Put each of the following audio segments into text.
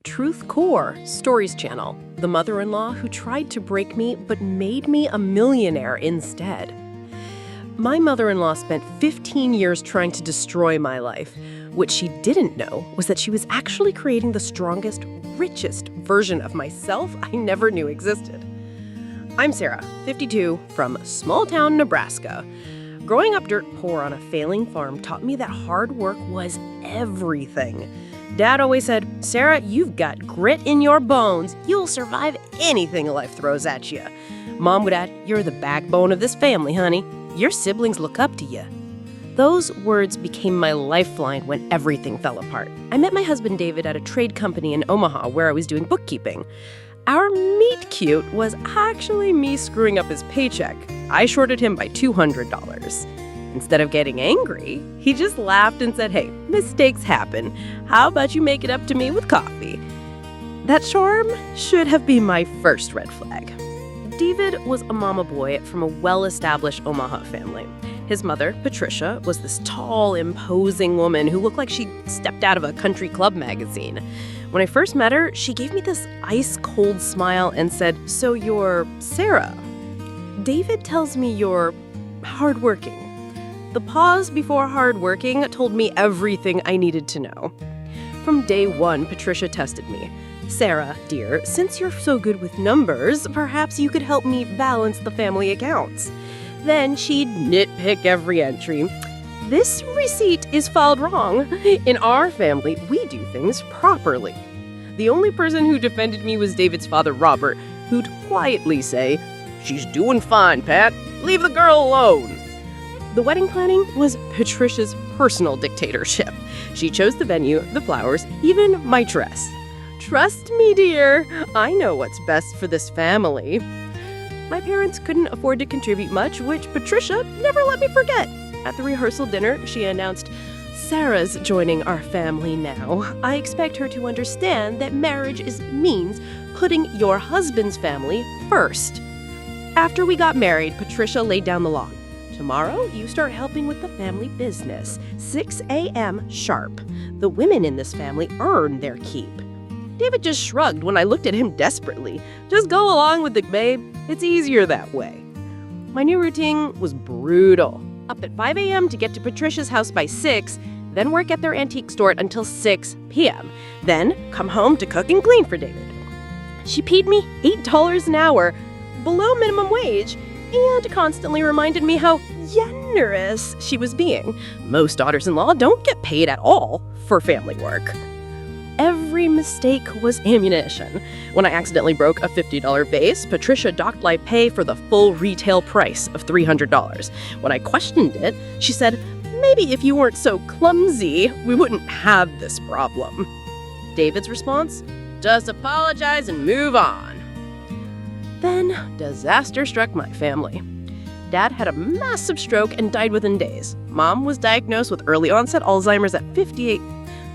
Truth Core, Stories Channel, the mother-in-law who tried to break me but made me a millionaire instead. My mother-in-law spent 15 years trying to destroy my life. What she didn't know was that she was actually creating the strongest, richest version of myself I never knew existed. I'm Sarah, 52, from small-town Nebraska. Growing up dirt poor on a failing farm taught me that hard work was everything. Dad always said, "Sarah, you've got grit in your bones. You'll survive anything life throws at you." Mom would add, "You're the backbone of this family, honey. Your siblings look up to you." Those words became my lifeline when everything fell apart. I met my husband David at a trade company in Omaha where I was doing bookkeeping. Our meet cute was actually me screwing up his paycheck. I shorted him by $200. Instead of getting angry, he just laughed and said, "Hey, mistakes happen. How about you make it up to me with coffee?" That charm should have been my first red flag. David was a mama boy from a well-established Omaha family. His mother, Patricia, was this tall, imposing woman who looked like she stepped out of a country club magazine. When I first met her, she gave me this ice-cold smile and said, "So you're Sarah. David tells me you're hardworking." The pause before hardworking told me everything I needed to know. From day one, Patricia tested me. "Sarah, dear, since you're so good with numbers, perhaps you could help me balance the family accounts." Then she'd nitpick every entry. "This receipt is filed wrong. In our family, we do things properly." The only person who defended me was David's father, Robert, who'd quietly say, "She's doing fine, Pat. Leave the girl alone." The wedding planning was Patricia's personal dictatorship. She chose the venue, the flowers, even my dress. "Trust me, dear. I know what's best for this family." My parents couldn't afford to contribute much, which Patricia never let me forget. At the rehearsal dinner, she announced, "Sarah's joining our family now. I expect her to understand that marriage means putting your husband's family first." After we got married, Patricia laid down the law. "Tomorrow, you start helping with the family business. 6 a.m. sharp. The women in this family earn their keep." David just shrugged when I looked at him desperately. "Just go along with it, babe. It's easier that way." My new routine was brutal. Up at 5 a.m. to get to Patricia's house by 6, then work at their antique store until 6 p.m. Then come home to cook and clean for David. She paid me $8 an hour, below minimum wage, and constantly reminded me how generous she was being. Most daughters-in-law don't get paid at all for family work. Every mistake was ammunition. When I accidentally broke a $50 vase, Patricia docked my pay for the full retail price of $300. When I questioned it, she said, "Maybe if you weren't so clumsy, we wouldn't have this problem." David's response? "Just apologize and move on." Then, disaster struck my family. Dad had a massive stroke and died within days. Mom was diagnosed with early onset Alzheimer's at 58.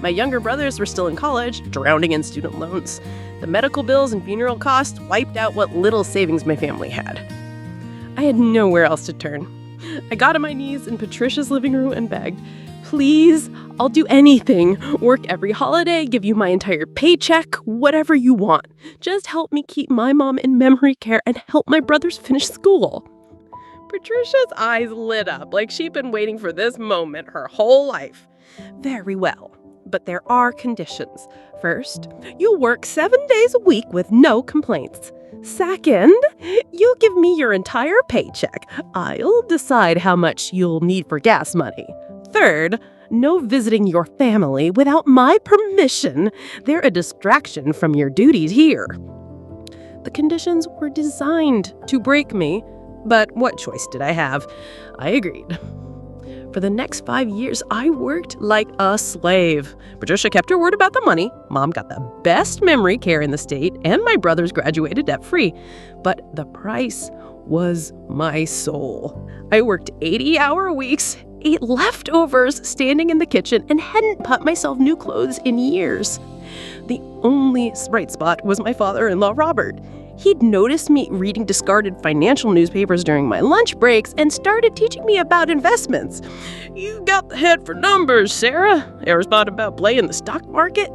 My younger brothers were still in college, drowning in student loans. The medical bills and funeral costs wiped out what little savings my family had. I had nowhere else to turn. I got on my knees in Patricia's living room and begged, "Please, I'll do anything. Work every holiday, give you my entire paycheck, whatever you want. Just help me keep my mom in memory care and help my brothers finish school." Patricia's eyes lit up like she'd been waiting for this moment her whole life. "Very well, but there are conditions. First, you'll work 7 days a week with no complaints. Second, you'll give me your entire paycheck. I'll decide how much you'll need for gas money. Third, no visiting your family without my permission. They're a distraction from your duties here." The conditions were designed to break me, but what choice did I have? I agreed. For the next 5 years, I worked like a slave. Patricia kept her word about the money. Mom got the best memory care in the state, and my brothers graduated debt-free. But the price was my soul. I worked 80-hour weeks, ate leftovers standing in the kitchen, and hadn't bought myself new clothes in years. The only bright spot was my father-in-law, Robert. He'd noticed me reading discarded financial newspapers during my lunch breaks and started teaching me about investments. "You got the head for numbers, Sarah. Ever thought about playing the stock market?"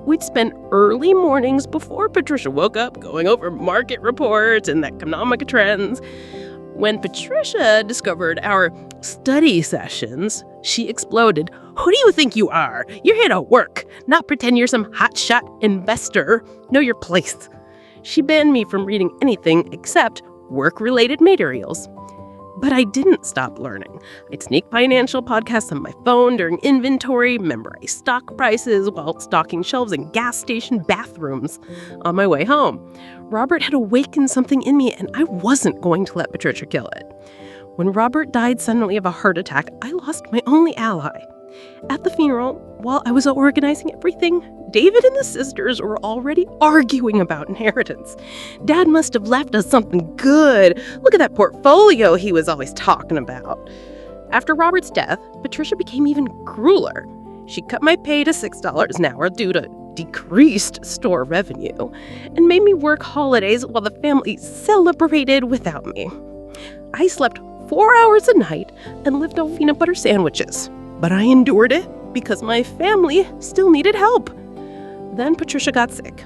We'd spend early mornings before Patricia woke up going over market reports and economic trends. When Patricia discovered our study sessions, she exploded. "Who do you think you are? You're here to work, not pretend you're some hotshot investor. Know your place." She banned me from reading anything except work-related materials. But I didn't stop learning. I'd sneak financial podcasts on my phone during inventory, memorize stock prices while stocking shelves in gas station bathrooms on my way home. Robert had awakened something in me, and I wasn't going to let Patricia kill it. When Robert died suddenly of a heart attack, I lost my only ally. At the funeral, while I was organizing everything, David and the sisters were already arguing about inheritance. Dad must have left us something good. Look at that portfolio he was always talking about. After Robert's death, Patricia became even crueler. She cut my pay to $6 an hour due to decreased store revenue and made me work holidays while the family celebrated without me. I slept 4 hours a night and lived off peanut butter sandwiches. But I endured it because my family still needed help. Then Patricia got sick.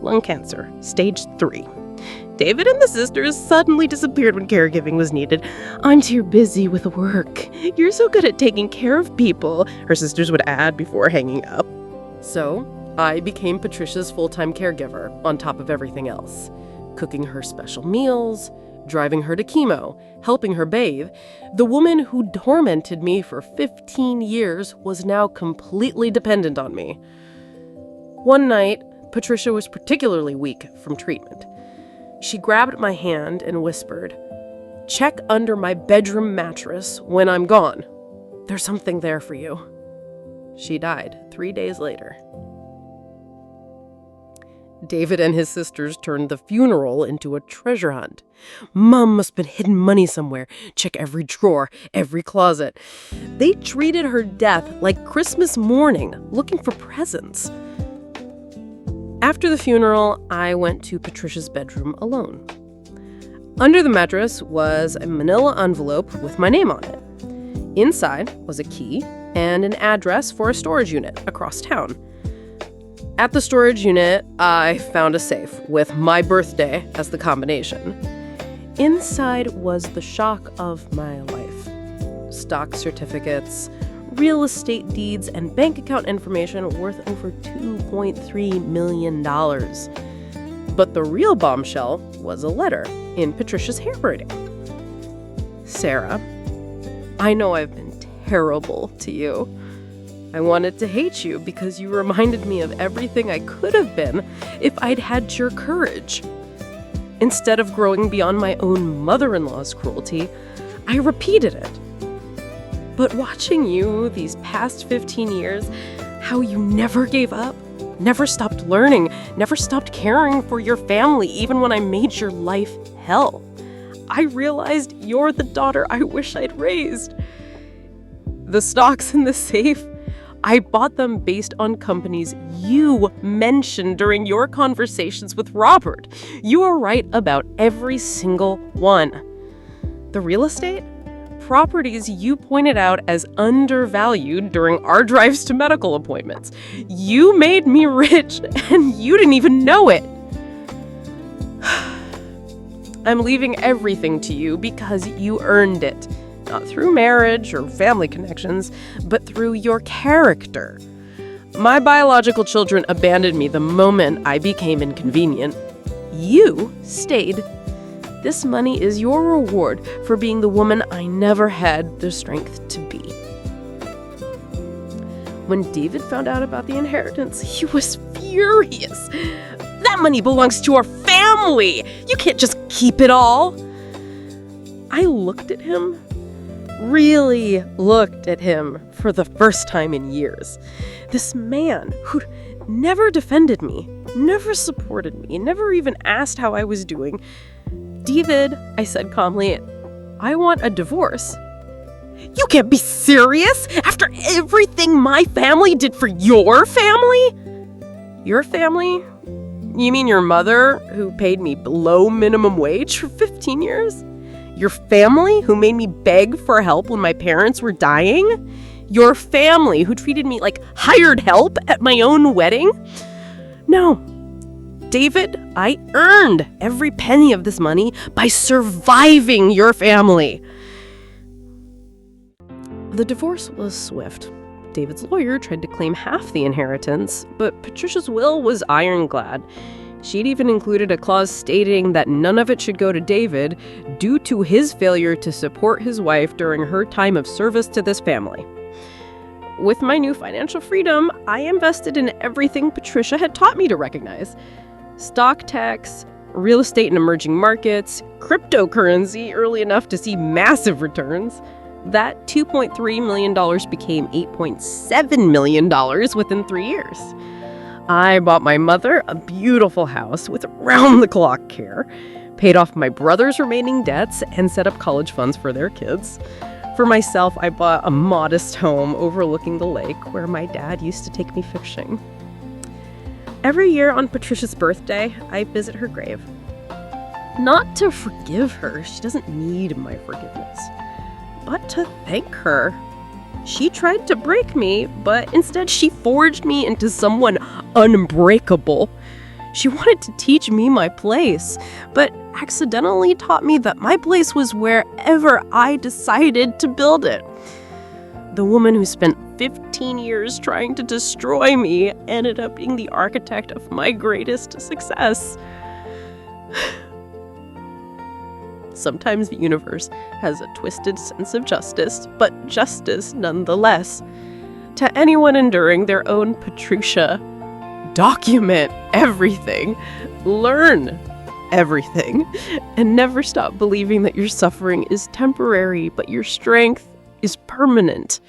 Lung cancer, stage 3. David and the sisters suddenly disappeared when caregiving was needed. "I'm too busy with work. You're so good at taking care of people," her sisters would add before hanging up. So I became Patricia's full-time caregiver on top of everything else. Cooking her special meals, driving her to chemo, helping her bathe. The woman who tormented me for 15 years was now completely dependent on me. One night, Patricia was particularly weak from treatment. She grabbed my hand and whispered, "Check under my bedroom mattress when I'm gone. There's something there for you." She died 3 days later. David and his sisters turned the funeral into a treasure hunt. "Mom must have been hidden money somewhere. Check every drawer, every closet." They treated her death like Christmas morning, looking for presents. After the funeral, I went to Patricia's bedroom alone. Under the mattress was a manila envelope with my name on it. Inside was a key and an address for a storage unit across town. At the storage unit, I found a safe with my birthday as the combination. Inside was the shock of my life. Stock certificates, real estate deeds, and bank account information worth over $2.3 million. But the real bombshell was a letter in Patricia's handwriting. "Sarah, I know I've been terrible to you. I wanted to hate you because you reminded me of everything I could have been if I'd had your courage. Instead of growing beyond my own mother-in-law's cruelty, I repeated it. But watching you these past 15 years, how you never gave up, never stopped learning, never stopped caring for your family, even when I made your life hell, I realized you're the daughter I wish I'd raised. The stocks in the safe, I bought them based on companies you mentioned during your conversations with Robert. You were right about every single one. The real estate? Properties you pointed out as undervalued during our drives to medical appointments. You made me rich, and you didn't even know it. I'm leaving everything to you because you earned it. Not through marriage or family connections, but through your character. My biological children abandoned me the moment I became inconvenient. You stayed. This money is your reward for being the woman I never had the strength to be." When David found out about the inheritance, he was furious. "That money belongs to our family. You can't just keep it all." I looked at him. Really looked at him for the first time in years. This man who'd never defended me, never supported me, never even asked how I was doing. "David," I said calmly, "I want a divorce." "You can't be serious after everything my family did for your family?" "Your family? You mean your mother, who paid me below minimum wage for 15 years? Your family, who made me beg for help when my parents were dying? Your family, who treated me like hired help at my own wedding? No. David, I earned every penny of this money by surviving your family. The divorce was swift. David's lawyer tried to claim half the inheritance, but Patricia's will was ironclad. She'd even included a clause stating that none of it should go to David due to his failure to support his wife during her time of service to this family. With my new financial freedom, I invested in everything Patricia had taught me to recognize. Stock techs, real estate in emerging markets, cryptocurrency early enough to see massive returns. That $2.3 million became $8.7 million within 3 years. I bought my mother a beautiful house with round-the-clock care, paid off my brother's remaining debts, and set up college funds for their kids. For myself, I bought a modest home overlooking the lake where my dad used to take me fishing. Every year on Patricia's birthday, I visit her grave. Not to forgive her, she doesn't need my forgiveness, but to thank her. She tried to break me, but instead she forged me into someone unbreakable. She wanted to teach me my place, but accidentally taught me that my place was wherever I decided to build it. The woman who spent 15 years trying to destroy me ended up being the architect of my greatest success. Sometimes the universe has a twisted sense of justice, but justice nonetheless. To anyone enduring their own Patricia, document everything, learn everything, and never stop believing that your suffering is temporary, but your strength is permanent.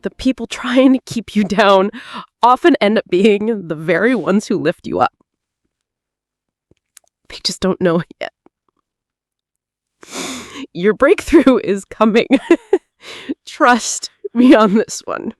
The people trying to keep you down often end up being the very ones who lift you up. They just don't know it yet. Your breakthrough is coming. Trust me on this one.